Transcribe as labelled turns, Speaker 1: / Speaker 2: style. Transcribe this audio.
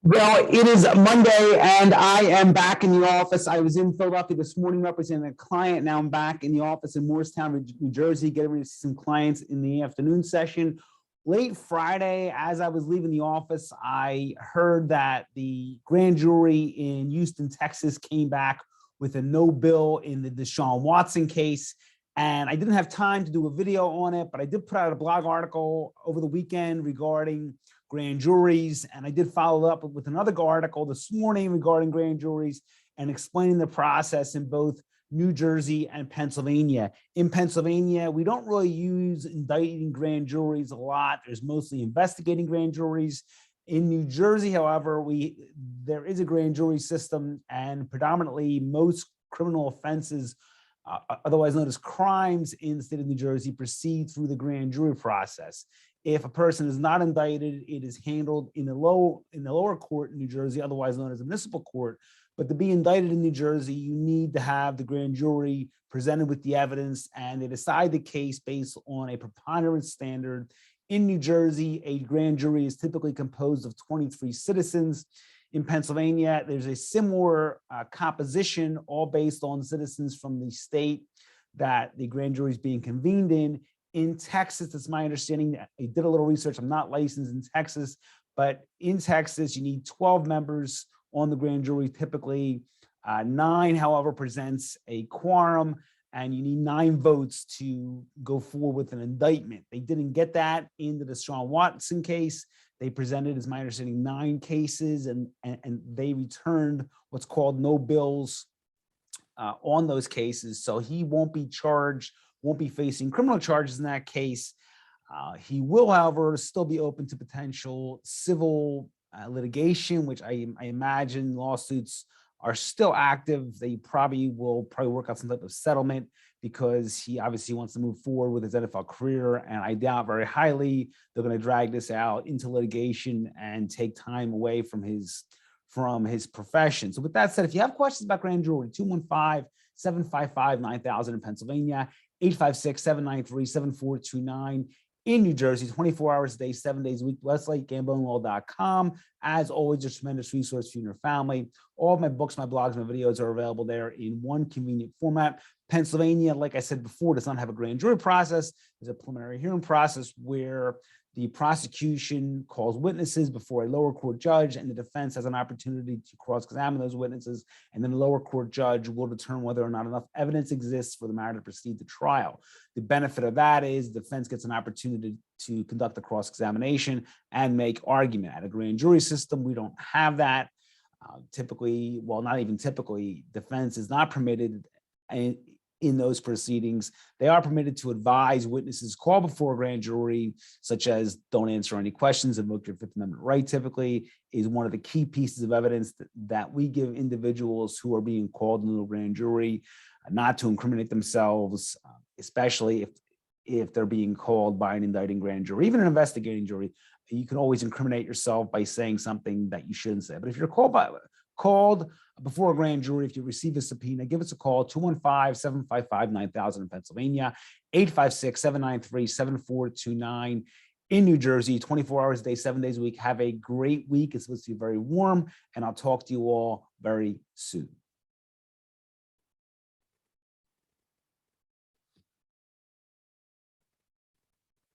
Speaker 1: Well, it is Monday and I am back in the office. I was in Philadelphia this morning representing a client. Now I'm back in the office in Morristown, New Jersey, getting ready to see some clients in the afternoon session. Late Friday, as I was leaving the office, I heard that the grand jury in Houston, Texas came back with a no bill in the Deshaun Watson case. And I didn't have time to do a video on it, but I did put out a blog article over the weekend regarding grand juries. And I did follow up with another article this morning regarding grand juries and explaining the process in both New Jersey and Pennsylvania. In Pennsylvania, we don't really use indicting grand juries a lot. There's mostly investigating grand juries. In New Jersey, however, there is a grand jury system, and predominantly most criminal offenses, otherwise known as crimes in the state of New Jersey, proceed through the grand jury process. If a person is not indicted, it is handled in the lower court in New Jersey, otherwise known as a municipal court. But to be indicted in New Jersey, you need to have the grand jury presented with the evidence, and they decide the case based on a preponderance standard. In New Jersey, a grand jury is typically composed of 23 citizens. In Pennsylvania, there's a similar composition, all based on citizens from the state that the grand jury is being convened in. In Texas, it's my understanding, I did a little research, I'm not licensed in Texas, but in Texas, you need 12 members on the grand jury, typically 9, however, presents a quorum, and you need 9 votes to go forward with an indictment. They didn't get that in the Deshaun Watson case. They presented, as my understanding, 9 cases, and they returned what's called no bills on those cases. So he won't be charged, won't be facing criminal charges in that case. He will, however, still be open to potential civil litigation, which I imagine lawsuits are still active. They probably will work out some type of settlement, because he obviously wants to move forward with his NFL career. And I doubt very highly they're going to drag this out into litigation and take time away from his profession. So with that said, if you have questions about grand jury, 215-755-9000 in Pennsylvania, 856-793-7429 in New Jersey, 24 hours a day, 7 days a week. Westlakegamblinlaw.com. As always, a tremendous resource for you and your family. All of my books, my blogs, my videos are available there in one convenient format. Pennsylvania, like I said before, does not have a grand jury process. There's a preliminary hearing process where the prosecution calls witnesses before a lower court judge, and the defense has an opportunity to cross-examine those witnesses, and then the lower court judge will determine whether or not enough evidence exists for the matter to proceed to trial. The benefit of that is the defense gets an opportunity to conduct a cross-examination and make argument. At a grand jury system, we don't have that. Typically, well, not even typically, defense is not permitted in those proceedings. They are permitted to advise witnesses called before a grand jury, such as don't answer any questions, invoke your Fifth Amendment right, typically is one of the key pieces of evidence that we give individuals who are being called into a grand jury, not to incriminate themselves, especially if they're being called by an indicting grand jury, even an investigating jury. You can always incriminate yourself by saying something that you shouldn't say. But if you're called before a grand jury, if you receive a subpoena, give us a call, 215-755-9000 in Pennsylvania, 856-793-7429 in New Jersey, 24 hours a day, 7 days a week. Have a great week. It's supposed to be very warm, and I'll talk to you all very soon.